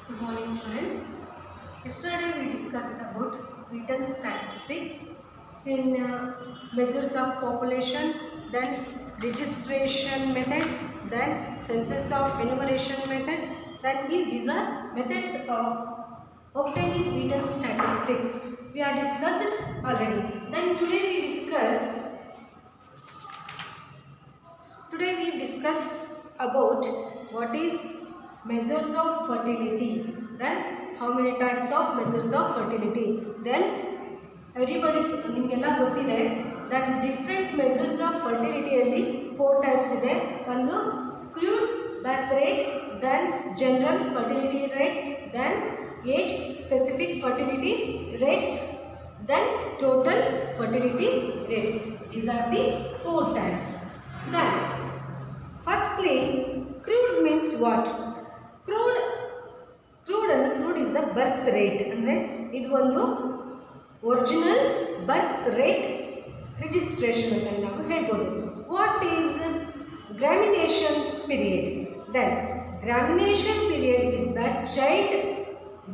Good morning, students. Yesterday we discussed about written statistics in measures of population, then registration method, then census of enumeration method. Then these are methods of obtaining written statistics. We are discussed already. Then today we discuss about what is measures of fertility, then how many types of measures of fertility, then everybody's ನಿಮಗೆಲ್ಲ ಗೊತ್ತಿದೆ that different measures of fertility ಅಲ್ಲಿ 4 types ಇದೆ. ಒಂದು crude birth rate, then general fertility rate, then age specific fertility rates, then total fertility rates. These are the 4 types. Then firstly, crude means what? Crude is the birth rate. ಅಂದರೆ ಇದು ಒಂದು original birth rate registration ಅಂತ ನಾವು ಹೇಳ್ಬೋದು. What is germination period? Then germination period is the child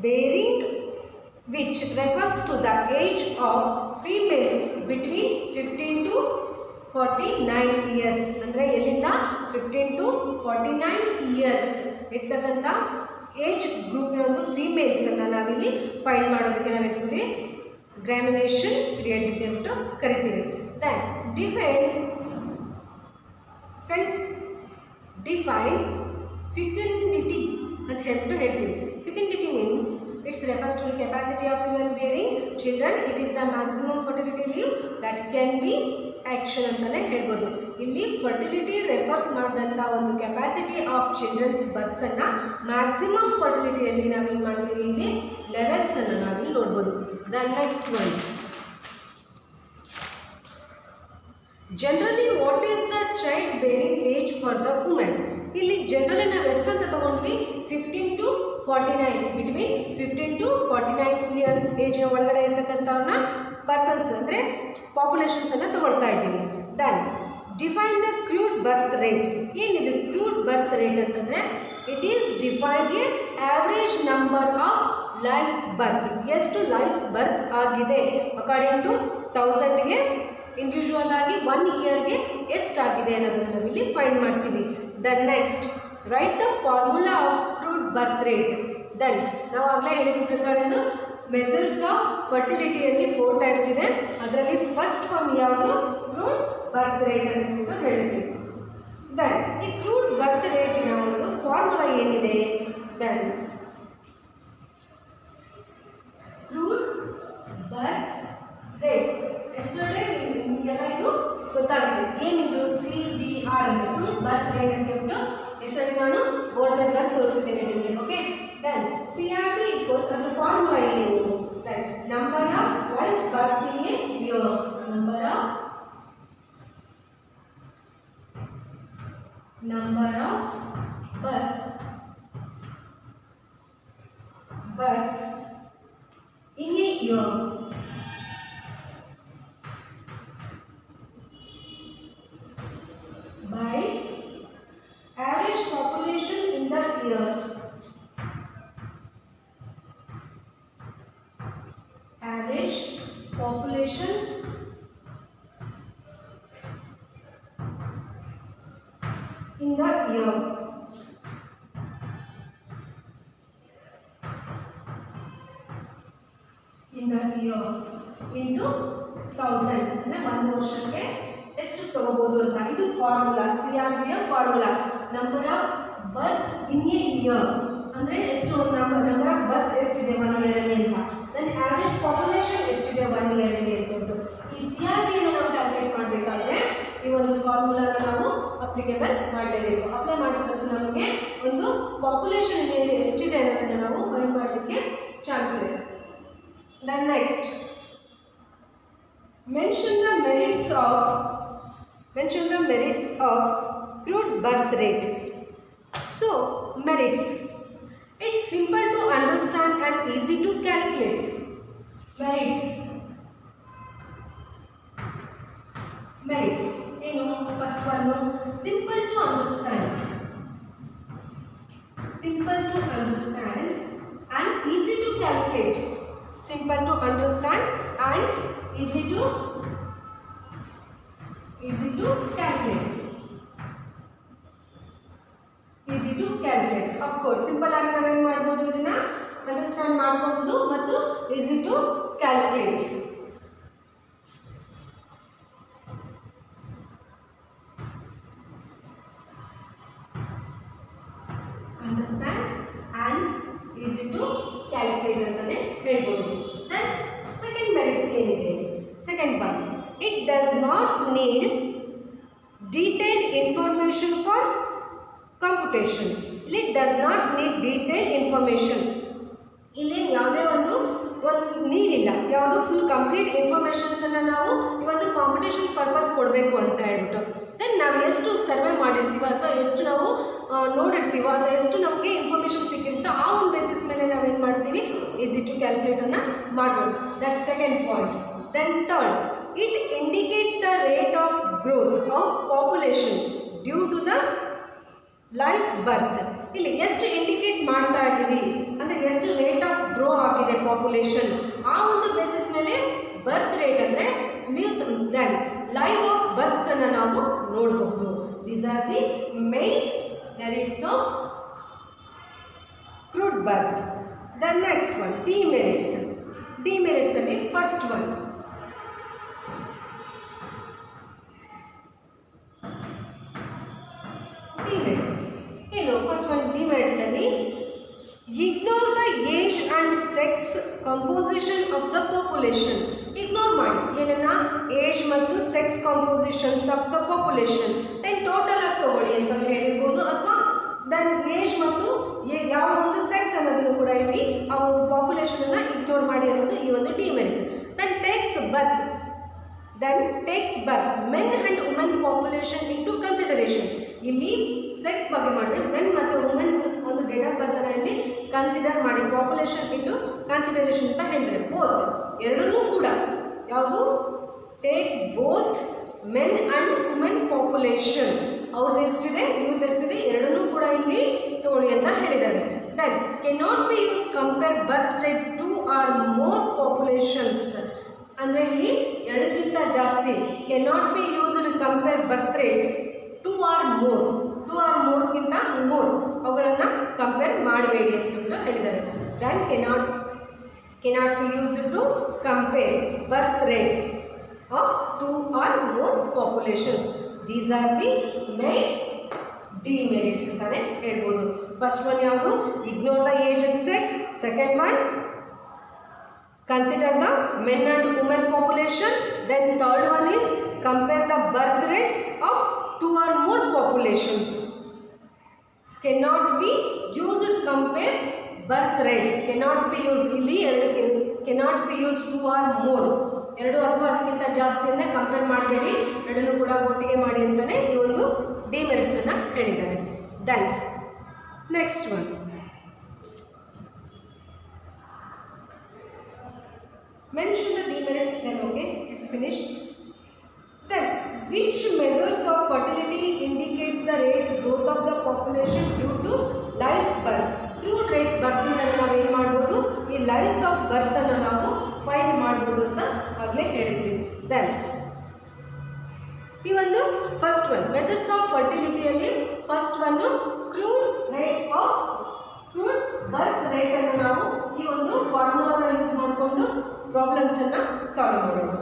bearing which refers to the age of females between 15 to 49 years. ಅಂದರೆ ಎಲ್ಲಿಂದ 15 to 49 years ಇರ್ತಕ್ಕಂಥ age ಗ್ರೂಪ್ನ ಒಂದು ಫೀಮೇಲ್ಸನ್ನು ನಾವಿಲ್ಲಿ ಫೈಂಡ್ ಮಾಡೋದಕ್ಕೆ ನಾವು ಹೇಳ್ತೀವಿ ಗ್ರಾಮಿನೇಷನ್ ಪೀರಿಯಡ್ ಅಂತ ಹೇಳ್ಬಿಟ್ಟು ಕರಿತೀವಿ. ದೆನ್ ಡಿಫೈನ್ ಫಿಕಂಡಿಟಿ ಅಂತ ಹೇಳ್ಬಿಟ್ಟು ಹೇಳ್ತೀವಿ. ಫಿಕಂಡಿಟಿ means it refers to the capacity of women bearing children. It is the maximum fertility leave that can be action ಅಂತಾನೆ ಹೇಳ್ಬೋದು. ಇಲ್ಲಿ ಫರ್ಟಿಲಿಟಿ ರೆಫರ್ಸ್ ಮಾಡಿದಂಥ ಒಂದು ಕೆಪಾಸಿಟಿ ಆಫ್ ಚಿಲ್ಡ್ರನ್ಸ್ ಬರ್ತ್ಸನ್ನು ಮ್ಯಾಕ್ಸಿಮಮ್ ಫರ್ಟಿಲಿಟಿಯಲ್ಲಿ ನಾವೇನು ಮಾಡ್ತೀವಿ, ಇಲ್ಲಿ ಲೆವೆಲ್ಸನ್ನು ನಾವಿಲ್ಲಿ ನೋಡ್ಬೋದು. The next one, generally what is the child bearing age for the women? ಇಲ್ಲಿ ಜನರಲಿ ನಾವು ಎಷ್ಟಂತ ತಗೊಂಡ್ವಿ, 15 to 49, ಬಿಟ್ವೀನ್ 15 to 49 ಇಯರ್ಸ್ ಏಜ್ನ ಒಳಗಡೆ ಇರ್ತಕ್ಕಂಥವ್ರನ್ನ ಪರ್ಸನ್ಸ್ ಅಂದರೆ ಪಾಪ್ಯುಲೇಷನ್ಸನ್ನು ತಗೊಳ್ತಾ ಇದ್ದೀವಿ. Then define the crude birth rate. ಏನಿದು ಕ್ರೂಡ್ ಬರ್ತ್ ರೇಟ್ ಅಂತಂದರೆ it is defined a average number of lives ಬರ್ತ್. ಎಷ್ಟು ಲೈಫ್ಸ್ ಬರ್ತ್ ಆಗಿದೆ ಅಕಾರ್ಡಿಂಗ್ ಟು 1000ಗೆ ಇಂಡಿವಿಜುವಲ್ ಆಗಿ 1 ಇಯರ್ಗೆ ಎಷ್ಟಾಗಿದೆ ಅನ್ನೋದನ್ನು ನಾವಿಲ್ಲಿ ಫೈಂಡ್ ಮಾಡ್ತೀವಿ. Then next, write the formula of crude birth rate. Then ನಾವು ಆಗಲೇ ಹೇಳಿದ ಪ್ರಕಾರ ಇದು ಮೆಸರ್ಸ್ ಆಫ್ ಫರ್ಟಿಲಿಟಿಯಲ್ಲಿ 4 ಟೈಪ್ಸ್ ಇದೆ. ಅದರಲ್ಲಿ ಫಸ್ಟ್ ಒನ್ ಯಾವುದು, ಕ್ರೂಡ್ ಬರ್ತ್ ರೇಟ್ ಅಂತ ಹೇಳ್ಬಿಟ್ಟು ಹೇಳಿದ್ವಿ. ದೆನ್ ಈ ಕ್ರೂಡ್ ಬರ್ತ್ ರೇಟಿನ ಒಂದು ಫಾರ್ಮುಲಾ ಏನಿದೆ? Then crude birth rate yesterday ನಿಮಗೆಲ್ಲ ಇದು ಗೊತ್ತಾಗಿದೆ. ಏನಿದು CBR ಅಂದರೆ ಕ್ರೂಡ್ ಬರ್ತ್ ರೇಟ್ ಅಂತ ಹೇಳ್ಬಿಟ್ಟು ಎಸ್ಟರ್ಡೇ ನಾನು ಬೋರ್ಡ್ ಮೇಲೆ ಬರ್ದು ತೋರಿಸಿದ್ದೇನೆ ನಿಮಗೆ. ಓಕೆ, ದೆನ್ CRB ಈಕ್ವಲ್ಸ್ ಅದರ ಫಾರ್ಮುಲಾ ಏನು? Then number of boys birth in a year. Number of births in a year by average population in the year. Average population in the year. In the year into 1000 ಅಂದರೆ ಒಂದು ವರ್ಷಕ್ಕೆ ಎಷ್ಟು ತಗೋಬಹುದು ಅಂತ. ಇದು formula, CRBಯ formula. Number of births in a year ಅಂದರೆ ಎಷ್ಟು ನಂಬರ್ ಆಫ್ ಬರ್ತ್ಸ್ ಎಷ್ಟಿದೆ 1 ಇಯರಲ್ಲಿ ಅಂತ. ದೆನ್ ಆವ್ರೇಜ್ ಪಾಪ್ಯುಲೇಷನ್ ಎಷ್ಟಿದೆ 1 ಇಯರಲ್ಲಿ ಅಂತ. ಈ CRBಯನ್ನು ನಾವು ಕ್ಯಾಲ್ಕುಲೇಟ್ ಮಾಡಬೇಕಾದ್ರೆ ಈ ಒಂದು ಫಾರ್ಮುಲಾನ ನಾವು ಅಪ್ಲಿಕೇಬಲ್ ಮಾಡಲೇಬೇಕು. ಅಪ್ಲೈ ಮಾಡಿದ ತಕ್ಷಣ ನಮಗೆ ಒಂದು ಪಾಪ್ಯುಲೇಷನ್ ಎಷ್ಟಿದೆ ಅನ್ನೋದನ್ನು ನಾವು ಫೈಂಡ್ ಮಾಡಲಿಕ್ಕೆ ಚಾನ್ಸ್ ಇದೆ. Then next, mention the merits of crude birth rate. So merits, it's simple to understand and easy to calculate. Merits first one, simple to understand and easy to calculate. Simple to understand and easy to calculate. Easy to calculate. Of course, simple ಆಗಿ ನಾವು ಏನು ಮಾಡಬಹುದು, ಇದನ್ನ understand ಮಾಡಬಹುದು ಮತ್ತು easy to calculate. Understand and easy to calculate ಅಂತಾನೆ ಹೇಳ್ಬೋದು. Then second merit ಏನಿದೆ? Second one, it does not need detailed information for computation. It does not need detailed information. ಇಲ್ಲಿ ಯಾವುದೇ ಒಂದು ನೀಡ್ ಇಲ್ಲ, ಯಾವುದು ಫುಲ್ ಕಂಪ್ಲೀಟ್ ಇನ್ಫಾರ್ಮೇಷನ್ಸನ್ನು ನಾವು ಈ ಒಂದು ಕಾಂಪಿಟೇಷನ್ ಪರ್ಪಸ್ ಕೊಡಬೇಕು ಅಂತ ಹೇಳ್ಬಿಟ್ಟು. ದೆನ್ ನಾವು ಎಷ್ಟು ಸರ್ವೆ ಮಾಡಿರ್ತೀವೋ ಅಥವಾ ಎಷ್ಟು ನಾವು ನೋಡಿರ್ತೀವೋ ಅಥವಾ ಎಷ್ಟು ನಮಗೆ ಇನ್ಫಾರ್ಮೇಷನ್ ಸಿಕ್ಕಿರುತ್ತೋ ಆ ಒಂದು ಬೇಸಿಸ್ ಮೇಲೆ ನಾವೇನು ಮಾಡ್ತೀವಿ, ಈಸಿ ಟು ಕ್ಯಾಲ್ಕುಲೇಟನ್ನು ಮಾಡ್ಬೋದು. That second point. Then third, it indicates the rate of growth of population due to the lives birth. ಇಲ್ಲಿ ಎಷ್ಟು ಇಂಡಿಕೇಟ್ ಮಾಡ್ತಾ ಇದ್ದೀವಿ ಅಂದರೆ ಎಷ್ಟು ರೇಟ್ ಆಫ್ ಗ್ರೋ ಆಗಿದೆ ಪಾಪ್ಯುಲೇಷನ್, ಆ ಒಂದು ಬೇಸಿಸ್ ಮೇಲೆ ಬರ್ತ್ ರೇಟ್ ಅಂದರೆ ಲೀವ್ಸ್ ದೆನ್ ಲೈವ್ ಆಫ್ ಬರ್ತ್ಸನ್ನು ನಾವು ನೋಡಬಹುದು. These are the main merits of crude birth. The next one, demerits. Demerits ಅಲ್ಲಿ ಫಸ್ಟ್ ಒನ್, ಡಿಮೆರಿಟ್ಸ್ ಏನು? ಫಸ್ಟ್ ಒನ್ ಡಿಮೆರಿಟ್ಸ್ ಅಲ್ಲಿ ignore the age and sex composition of the population. Ignore ಮಾಡಿ ಏನನ್ನ, age ಮತ್ತು sex compositions of the population. Then total ಆಗಿ ತಗೊಳ್ಳಿ ಅಂತ ಹೇಳಿರ್ಬೋದು, ಅಥವಾ ದೆನ್ ಏಜ್ ಮತ್ತು ಯಾವ ಒಂದು ಸೆಕ್ಸ್ ಅನ್ನೋದನ್ನು ಕೂಡ ಇಲ್ಲಿ ಆ ಒಂದು ಪಾಪ್ಯುಲೇಷನನ್ನು ಇಗ್ನೋರ್ ಮಾಡಿ ಅನ್ನೋದು ಈ ಒಂದು demerit. Then takes birth men and women population into consideration. ಇಲ್ಲಿ ಸೆಕ್ಸ್ ಬಗ್ಗೆ ಮಾಡಿದ್ರೆ ಮೆನ್ ಮತ್ತು ವುಮೆನ್ ಒಂದು ಡೇಟ್ ಆಫ್ ಬರ್ತನ್ನು ಇಲ್ಲಿ ಕನ್ಸಿಡರ್ ಮಾಡಿ ಪಾಪ್ಯುಲೇಷನ್ ಇಂಟು ಕನ್ಸಿಡರೇಷನ್ ಅಂತ ಹೇಳಿದರೆ ಬೋತ್ ಎರಡನ್ನೂ ಕೂಡ ಯಾವುದು, take both men and women population, ಅವ್ರದ್ದು ಎಷ್ಟಿದೆ ಇವ್ರದ್ದು ಎಷ್ಟಿದೆ ಎರಡನ್ನೂ ಕೂಡ ಇಲ್ಲಿ ತಗೊಳ್ಳಿ ಅಂತ ಹೇಳಿದ್ದಾರೆ. Then cannot be use compare birth rate two or more populations ಅಂದರೆ ಇಲ್ಲಿ ಎರಡಕ್ಕಿಂತ ಜಾಸ್ತಿ, cannot be used compare birth rates two or ಮೋರ್ಗಿಂತ ಮೋರ್ ಅವುಗಳನ್ನು ಕಂಪೇರ್ ಮಾಡಬೇಡಿ ಅಂತ ಹೇಳ್ಬಿಟ್ಟು ಹೇಳಿದ್ದಾರೆ. Then cannot be used to compare birth rates of two or more populations. These are the main demerits ಅಂತಾನೆ ಹೇಳ್ಬೋದು. ಫಸ್ಟ್ ಒನ್ ಯಾವುದು, ignore the age and sex. Second one, consider the men and women population. Then third one is compare the birth rate of two or more populations. Cannot be used to compare birth rates. Cannot be used ಇಲ್ಲಿ cannot be used two or more, ಎರಡು ಅಥವಾ ಅದಕ್ಕಿಂತ ಜಾಸ್ತಿಯನ್ನ compare ಮಾಡಬೇಡಿ, ಎರಡನ್ನೂ ಕೂಡ ಒಟ್ಟಿಗೆ ಮಾಡಿ ಅಂತಾನೆ ಈ ಒಂದು ಡಿಮೆರಿಟ್ಸ್ ಅನ್ನು ಹೇಳಿದ್ದಾರೆ. Then next one, mention the demerits, then okay, it's finished. Then which measures of fertility indicates the rate growth of the population due to life's birth? Crude rate birth ಇಂದ ನಾವು ಏನು ಮಾಡಬಹುದು, ಈ ಲೈಫ್ಸ್ ಆಫ್ ಬರ್ತ್ ಅನ್ನು ನಾವು find ಮಾಡಬಹುದು ಅಂತ ಆಗಲೇ ಹೇಳಿದ್ವಿ. ದೆನ್ ಈ ಒಂದು ಫಸ್ಟ್ ಒನ್ ಮೆಜರ್ಸ್ ಆಫ್ ಫರ್ಟಿಲಿಟಿಯಲ್ಲಿ ಫಸ್ಟ್ ಒನ್ನು ಕ್ರೂಡ್ ಬರ್ತ್ ರೇಟ್ ಅನ್ನು ನಾವು ಈ ಒಂದು ಫಾರ್ಮುಲಾನ ಯೂಸ್ ಮಾಡಿಕೊಂಡು ಪ್ರಾಬ್ಲಮ್ಸನ್ನು ಸಾಲ್ವ್ ಮಾಡೋದು.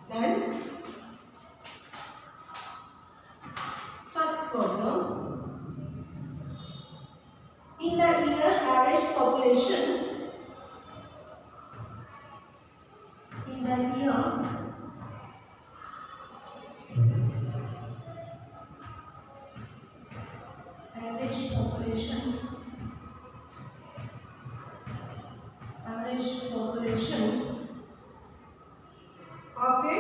Then first problem, in the year average population, in the year average population of a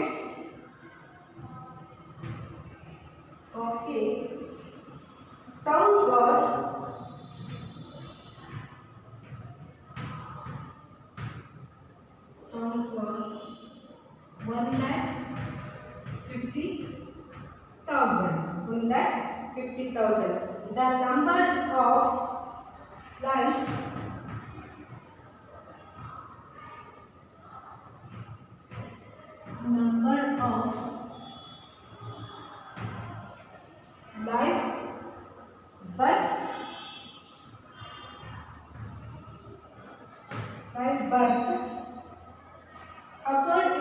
was 1,50,000. 1,50,000. The number of lives live birth occurred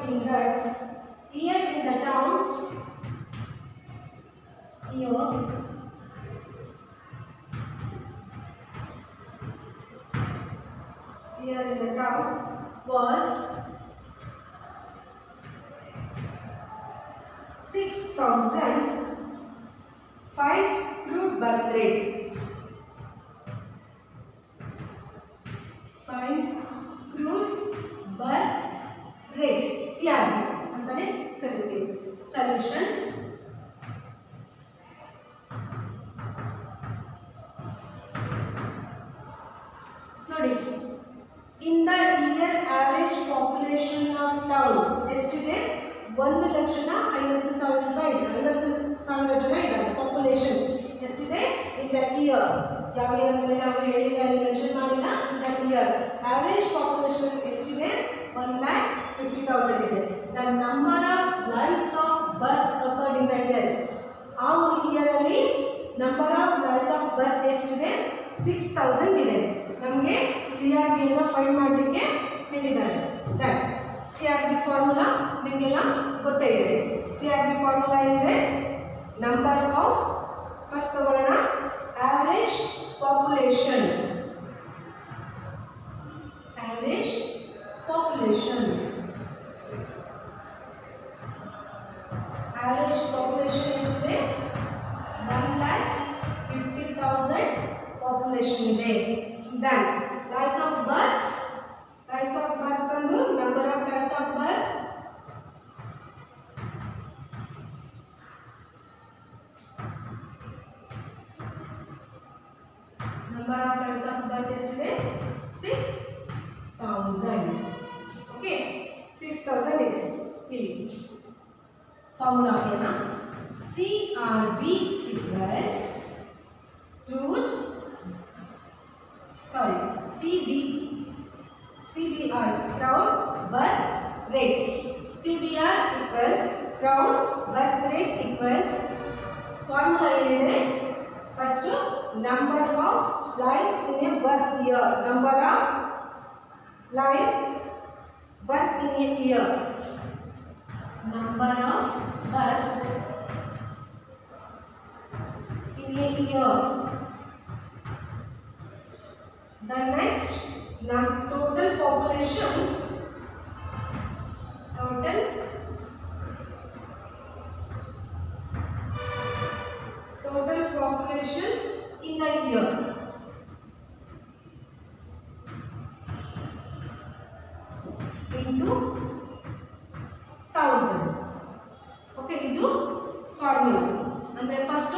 in that year in the town was 6,000 find crude birth rate. Find crude birth rate CRB ಅಂತಾನೆ ಕರೀತೀವಿ. Solution ನೋಡಿ, in the year average population of town ಎಷ್ಟಿದೆ? 1,50,000 ರೂಪಾಯಿ ಇದೆ. 50,000 ಜನ ಇದ್ದಾರೆ. Population ಎಷ್ಟಿದೆ? ಇನ್ the year ಯಾವ ಇಯರ್ ಅಂದ್ರೆ ನಾವು ಹೇಳಿಲ್ಲ, ಮೆನ್ಷನ್ ಮಾಡಿಲ್ಲ. ಇನ್ ದ ಇಯರ್ ಆವರೇಜ್ ಪಾಪ್ಯುಲೇಷನ್ ಎಷ್ಟಿದೆ? 1,50,000 ಇದೆ. The number of lives of birth occurred in the year, ಆ ಒಂದು ಇಯರ್ ಅಲ್ಲಿ number of lives of birth ಎಷ್ಟಿದೆ? 6,000 ಇದೆ. ನಮಗೆ CRB ಅನ್ನು ಫೈಂಡ್ ಮಾಡಲಿಕ್ಕೆ ಹೇಳಿದ್ದಾರೆ. ದಟ್ CRB ಫಾರ್ಮುಲಾ ನಿಮಗೆಲ್ಲ ಗೊತ್ತೇ ಇದೆ. CRB ಫಾರ್ಮುಲಾ ಏನಿದೆ? ನಂಬರ್ ಆಫ್, ಫಸ್ಟ್ ತಗೊಳ್ಳೋಣ, ಆವರೇಜ್ ಪಾಪ್ಯುಲೇಷನ್. ಆವರೇಜ್ ಪಾಪ್ಯುಲೇಷನ್ ಎಷ್ಟಿದೆ? 1,50,000 ಪಾಪ್ಯುಲೇಷನ್ ಇದೆ. ದೆನ್ ಲೈವ್ಸ್ ಆಫ್ ಬರ್ತ್ ಬಂದು number of lives of birth ಎಷ್ಟಿದೆ? 6,000. ಓಕೆ, 6,000 ಇದೆ. ಇಲ್ಲಿ ಫಾರ್ಮುಲಾ ಹಾಕೋಣ. CRB equals CBR crowd birth rate. CBR equals crowd birth rate equals formula ಏನಿದೆ? First number of lives in a birth year, number of live birth in a year, number of births in a year. The next total population in the year. Into 1000. Okay, ಇದು formula. ಅಂದ್ರೆ first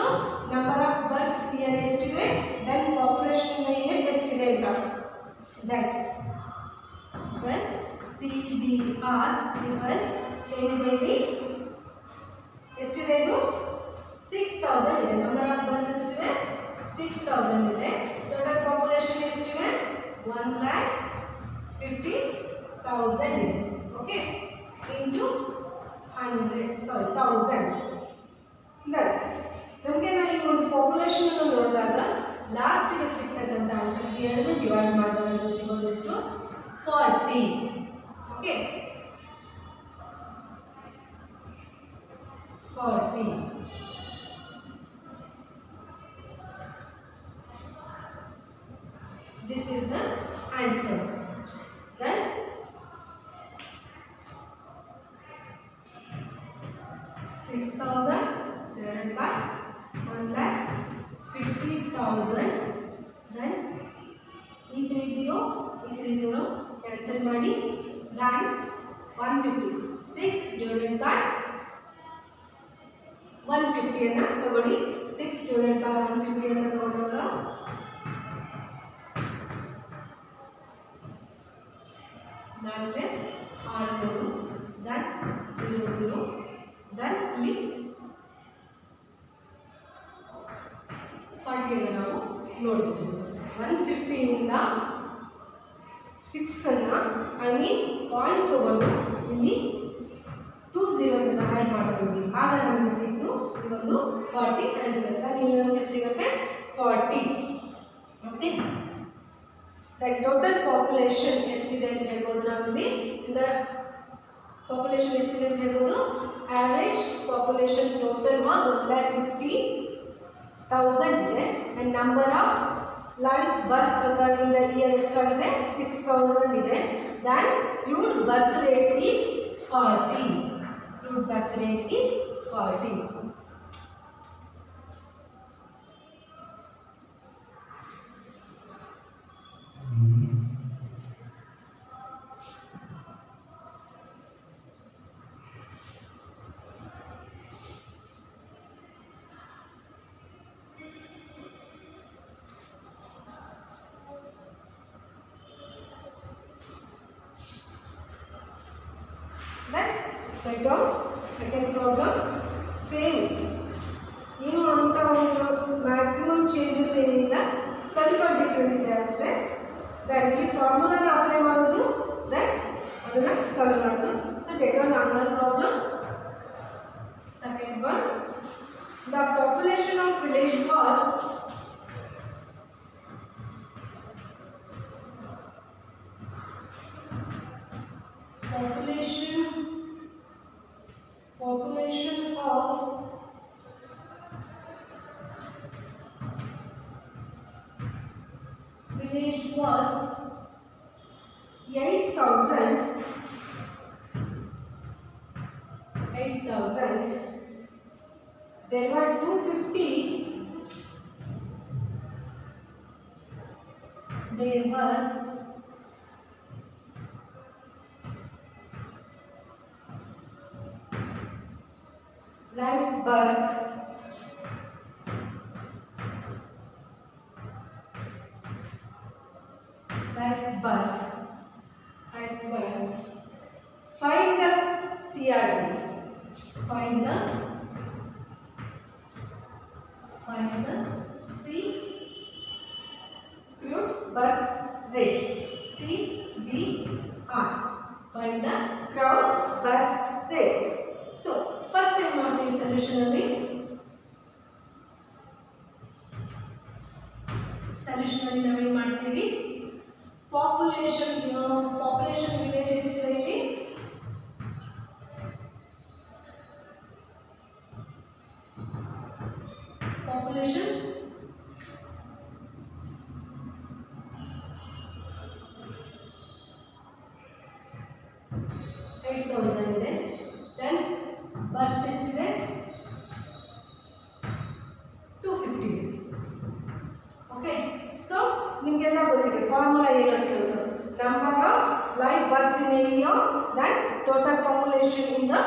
number of berths year ಎಷ್ಟಿದೆ, then population in year ಎಷ್ಟಿದೆ ಅಂತ. Then equals CBR equals ಏನಿದೆ ಇಲ್ಲಿ? ಎಷ್ಟಿದೆ ಇದು? 6,000 ಇದೆ. ನಂಬರ್ ಆಫ್ ಬರ್ತ್ಸ್ ಎಷ್ಟಿದೆ? 6,000 ಇದೆ. ಟೋಟಲ್ ಪಾಪ್ಯುಲೇಷನ್ ಎಷ್ಟಿದೆ? 1,50,000 ಇದೆ. Okay, into 1,000. ನಮಗೆ ನಾವು ಈ ಒಂದು ಪಾಪ್ಯುಲೇಷನ್ ಅನ್ನು ನೋಡಿದಾಗ ಲಾಸ್ಟಿಗೆ ಸಿಗ್ತಕ್ಕಂಥ ಆನ್ಸರ್ ಎರಡು ಡಿವೈಡ್ ಮಾಡಿದಾಗ ನಮಗೆ ಸಿಗೋದೆಷ್ಟು? 40. Okay, 40. This is the answer. Then 6,000 divided by 1,50,000. Then E30 3 0 cancel ಮಾಡಿ 9 150 6 divided by 150 ಅನ್ನು ತಗೊಳ್ಳಿ 6 divided by 150 ಅಂತ ತಗೊಂಡಾಗ 4 600 then 00 then ಇಲ್ಲಿ 40 ಅನ್ನು ನಾವು ನೋಡಬಹುದು 150 ಇಂದ 6 ಅನ್ನು ಐ ಮೀನ್ ಪಾಯಿಂಟ್ ತಗೊಂಡು ಇಲ್ಲಿ 2 zeros ಅನ್ನು ಆಡ್ ಮಾಡ್ತೀವಿ ಆಗ ನಮಗೆ ಸಿಕ್ತು ಒಂದು 40 ಆನ್ಸರ್ then ಇಲ್ಲಿ ನಮಗೆ ಸಿಗುತ್ತೆ 40 ಓಕೆ ಲೈಕ್ ಟೋಟಲ್ ಪಾಪ್ಯುಲೇಷನ್ ಎಷ್ಟಿದೆ ಅಂತ ಹೇಳ್ಬೋದು ನಾವು ಇಲ್ಲಿ ಇಂದ ಪಾಪ್ಯುಲೇಷನ್ ಎಷ್ಟಿದೆ ಅಂತ ಹೇಳ್ಬೋದು ಆವರೇಜ್ ಪಾಪ್ಯುಲೇಷನ್ ಟೋಟಲ್ ವಾಸ್ 1,50,000 ಇದೆ and number of lives birth occurred in the year ಎಷ್ಟಾಗಿದೆ 6,000 ಇದೆ then crude birth rate is 40 crude birth rate is 40 then write down second problem same ಏನು ಅಂತ ಒಂದು ಮ್ಯಾಕ್ಸಿಮಮ್ ಚೇಂಜಸ್ ಏನಿಲ್ಲ ಸ್ವಲ್ಪ ಡಿಫ್ರೆಂಟ್ ಇದೆ ಅಷ್ಟೇ ದೆನ್ ಈ ಫಾರ್ಮುಲಾನ ಅಪ್ಲೈ ಮಾಡೋದು ದೆನ್ ಅದನ್ನು ಸಾಲ್ವ್ ಮಾಡೋದು so take down another problem second one the population of village was population of village was 8,000 there were 250 there were lives birth find the CRD find the C crude birth rate CBR find the crowd birth rate so first time ಮಾಡ್ತೀವಿ solution ಅಲ್ಲಿ ನಾವೇನು ಮಾಡ್ತೀವಿ population village ಎಷ್ಟಿದೆ ಇಲ್ಲಿ population 8,000 ಇದೆ then ಬರ್ತ್ ಎಷ್ಟಿದೆ 250 ಇದೆ okay so ನಿಮಗೆಲ್ಲ ಗೊತ್ತಿದೆ ಫಾರ್ಮುಲಾ ಏನು ಅಂತ ಹೇಳೋದು number of live births in a year then total population in the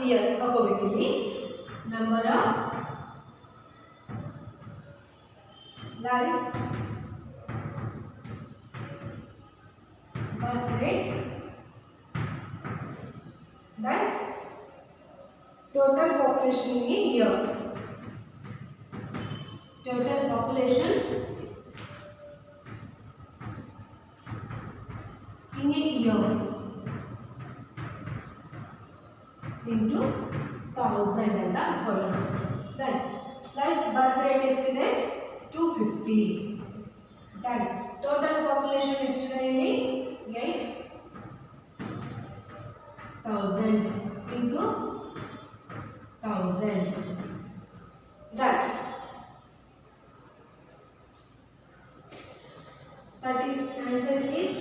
year ತಗೋಬೇಕು ಇಲ್ಲಿ number of lives birth rate then total population in a year total population in a year into 1000 ಅಂತ ಕೊಡೋಣ then lives birth rate ಎಷ್ಟಿದೆ 250 then total population ಎಷ್ಟಿದೆ ಇಲ್ಲಿ 8,000 into 1000 then 30 answer is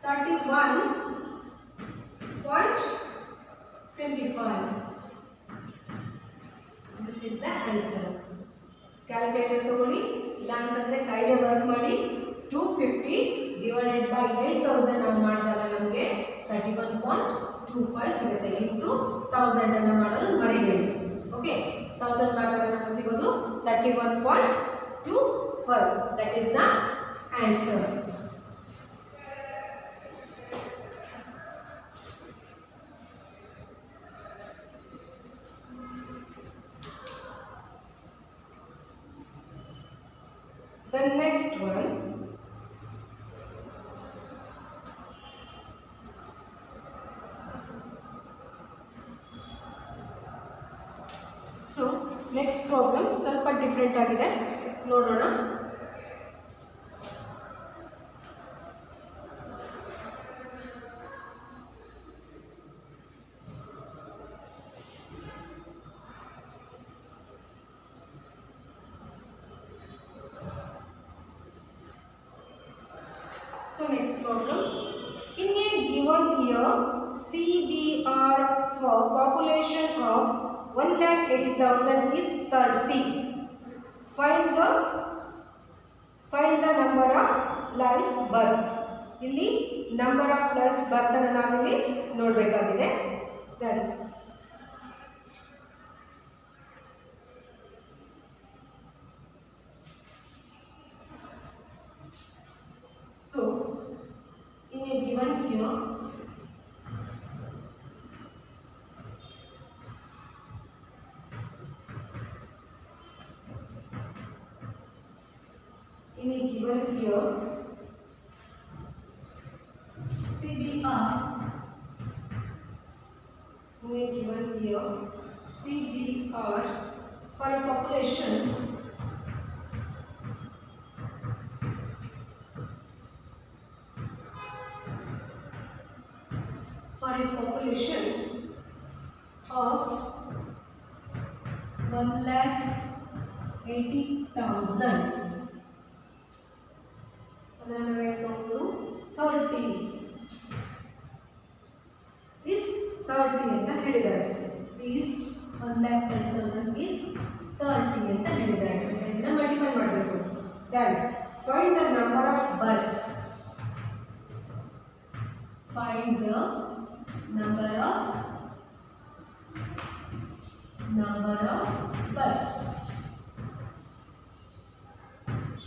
31.25 this is the answer calculator ತಗೊಳ್ಳಿ ಇಲ್ಲ ಅಂತಂದರೆ ಕೈಲೇ work ಮಾಡಿ 250 ಡಿವೈಡೆಡ್ ಬೈ 8000 ನಾವು ಮಾಡಿದಾಗ ನಮಗೆ 31.25 ಸಿಗುತ್ತೆ. ಇಂಟು 1000 ಅನ್ನು ಮಾಡೋದು ಮರಿಬೇಡಿ. ಓಕೆ, 1000 ಮಾಡಿದಾಗ ನಮಗೆ ಸಿಗೋದು 31.25. That is the answer. The next one, so next problem ಸ್ವಲ್ಪ ಡಿಫರೆಂಟ್ ಆಗಿದೆ, ನೋಡೋಣ. So next problem, in a given year CBR for population of 1,80,000 is 30. Find the number of lives birth. ಇಲ್ಲಿ ನಂಬರ್ ಆಫ್ ಲೈವ್ಸ್ ಬರ್ತ್ ಅನ್ನು ನಾವಿಲ್ಲಿ ನೋಡಬೇಕಾಗಿದೆ. Then so in a given year CBR for a population of 1,80,000 30 is 30 ಅಂತ ಹೇಳಿದ್ದಾರೆ. Is 1,80,000 is 30 ಅಂತ ಹೇಳಿದ್ದಾರೆ. ಇದನ್ನ multiply ಮಾಡಬೇಕು. Then find the number of births. Find the number of births.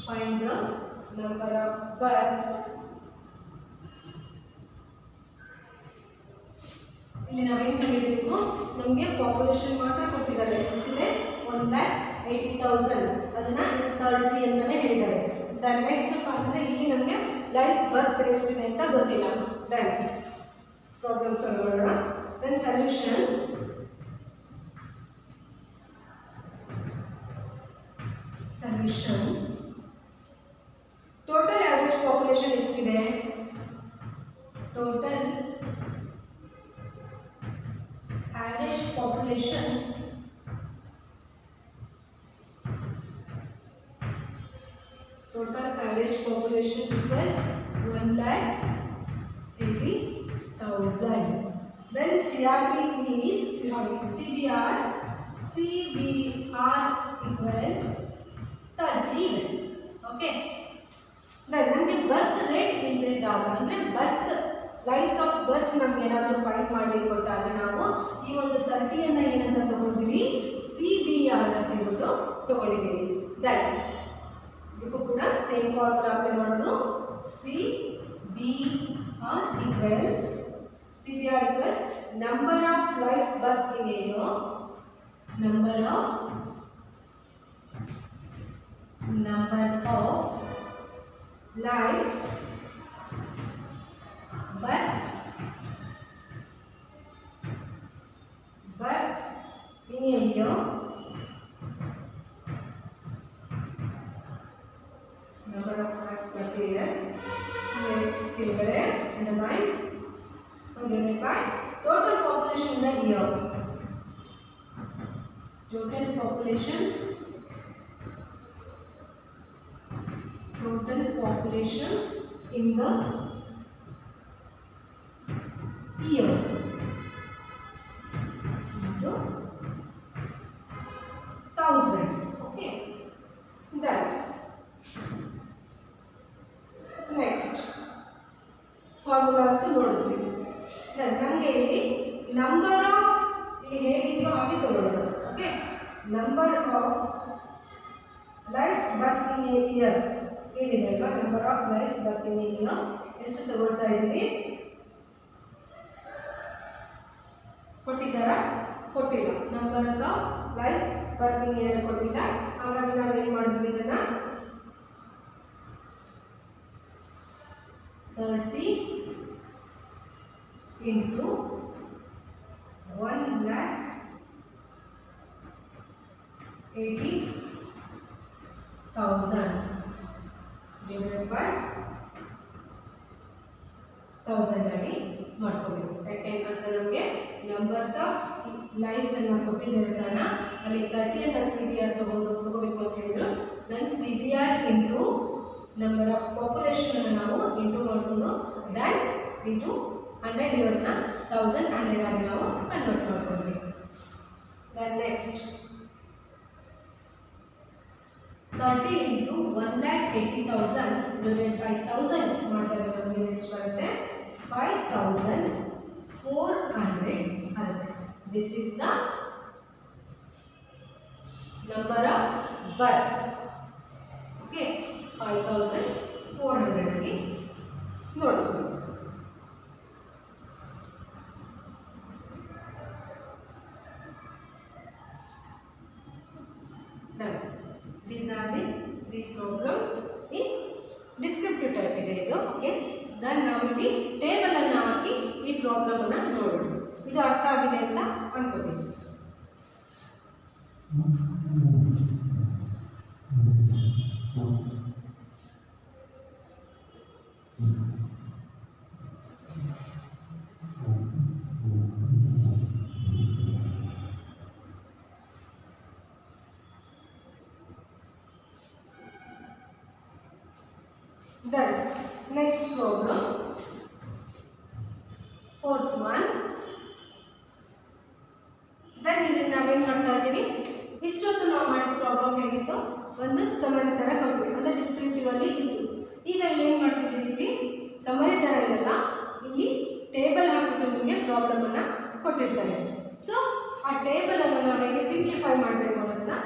Find the number of births. ಇಲ್ಲಿ ನಾವೇನು ಕಂಡುಹಿಡಿಯಬೇಕು, ನಮಗೆ ಪಾಪ್ಯುಲೇಷನ್ ಮಾತ್ರ ಕೊಟ್ಟಿದ್ದಾರೆ. ಎಷ್ಟಿದೆ? 1,80,000. ಅದನ್ನ ಇಸ್ 30 ಅಂತಾನೆ ಹೇಳಿದ್ದಾರೆ. ದೆನ್ ನೆಕ್ಸ್ಟ್ ಅಂದ್ರೆ ಇಲ್ಲಿ ನಮಗೆ ಲೈವ್ಸ್ ಬರ್ತ್ಸ್ ಎಷ್ಟಿದೆ ಅಂತ ಗೊತ್ತಿಲ್ಲ. ದೆನ್ ಪ್ರಾಬ್ಲಮ್ ಸಾಲ್ವ್ ಮಾಡೋಣ. Then solution. Total average population ಎಷ್ಟಿದೆ? Total average population equals 1,80,000. Then CBR equals 30. Okay. Then ನಮಗೆ ಬರ್ತ್ ರೇಟ್ ಇಲ್ಲದಾಗ ಅಂದ್ರೆ ಬರ್ತ್ ಲೈವ್ಸ್ ಆಫ್ ಬರ್ತ್ಸ್ ನಮ್ಗೆ ಏನಾದರೂ ಫೈಂಡ್ ಮಾಡಿ ಕೊಟ್ಟಾಗ ನಾವು ಈ ಒಂದು 30 ಅನ್ನ ಏನಂತ ತಗೊಂಡಿವಿ? CBR ಅಂತ ಹೇಳ್ಬಿಟ್ಟು ತಗೊಂಡಿದ್ದೀವಿ. ದಟ್ ಇದಕ್ಕೂ ಕೂಡ ಸೇಮ್ ಫಾರ್ಮುಲಾ ಅಪ್ಲೈ ಮಾಡೋದು. CBR equals number of lives births ಏನು? Number of live births in a year. Number of births per year. Next ಕೆಳಗಡೆ underline. So identify total population in the year. Total population in the year into 1000. Okay, that next ನಮಗೆ ಇಲ್ಲಿ number of ಇಲ್ಲಿ ಹೇಗಿತ್ತು ಹಾಗೆ ತಗೊಳ್ಳೋಣ. Okay, number of lies birth in a year ಏನಿದೆ ಅಲ್ವಾ, number of lies birth in a year ಎಷ್ಟು ತಗೊಳ್ತಾ ಇದ್ದೀವಿ, ಕೊಟ್ಟಿದ್ದಾರಾ? ಕೊಟ್ಟಿಲ್ಲ. Numbers of lies birth in year ಕೊಟ್ಟಿಲ್ಲ. ಹಾಗಾಗಿ ನಾವು ಏನು ಮಾಡಿದ್ವಿ, ಇದನ್ನು 30 into 1,80,000 divided by 1000 ಆಗಿ ಮಾಡ್ಕೊಬೇಕು. ಯಾಕೆಂತಂದ್ರೆ ನಮಗೆ ನಂಬರ್ಸ್ ಆಫ್ ಲೈಫ್ಸ್ ಅನ್ನು ಕೊಟ್ಟಿದ್ದಾರೆ ಕಾರಣ ಅಲ್ಲಿ 30 ಅನ್ನು CBR ತಗೋಬೇಕು ಅಂತ ಹೇಳಿದ್ರು. Then CBR into number of population ಅನ್ನು ನಾವು ಇಂಟು ಮಾಡಿಕೊಂಡು ದೆನ್ ಇಂಟು 100 ಇರೋದನ್ನ 1100 ಆಗಿ ನಾವು ಕನ್ವರ್ಟ್ ಮಾಡ್ಕೊಂಡ್ವಿ. Then next 30 into 1,80,000 divided by 1000 ಮಾಡಿದಾಗ ನಮಗೆ ಎಷ್ಟು ಬರುತ್ತೆ, 5,400 ಆಗುತ್ತೆ. This is the number of births. Okay, 5,400 ಆಗಿ ನೋಡ್ಬೋದು. These are the 3 problems in descriptive type ಇದೆ ಇದು. ಓಕೆ, ದೆನ್ ನಾವು ಇಲ್ಲಿ ಟೇಬಲ್ ಅನ್ನು ಹಾಕಿ ಈ ಪ್ರಾಬ್ಲಮ್ ಅನ್ನು ನೋಡೋಣ. ಇದು ಅರ್ಥ ಆಗಿದೆ ಅಂತ ಅನ್ಕೋತೀನಿ. Then next problem, fourth one. Then ಇದನ್ನ ನಾವೇನು ಮಾಡ್ತಾ ಇದ್ದೀವಿ, ಇಷ್ಟೊತ್ತು ನಾವು ಮಾಡಿದ ಪ್ರಾಬ್ಲಮ್ ಹೇಗಿತ್ತು, ಒಂದು ಸಮರಿ ಥರ ಕೊಟ್ವಿ, ಅಂದರೆ ಡಿಸ್ಕ್ರಿಪ್ಟಿವ್ ಅಲ್ಲಿ ಇತ್ತು. ಈಗ ಇಲ್ಲಿ ಏನು ಮಾಡ್ತಿದ್ದೀವಿ, ಇಲ್ಲಿ ಸಮರಿ ಥರ ಇರಲ್ಲ, ಇಲ್ಲಿ ಟೇಬಲ್ ಹಾಕಿಬಿಟ್ಟು ನಿಮಗೆ ಪ್ರಾಬ್ಲಮನ್ನು ಕೊಟ್ಟಿರ್ತಾರೆ. ಸೊ ಆ ಟೇಬಲನ್ನು ನಾವು ಹೇಗೆ ಸಿಂಪ್ಲಿಫೈ ಮಾಡಬೇಕು ಅನ್ನೋದನ್ನು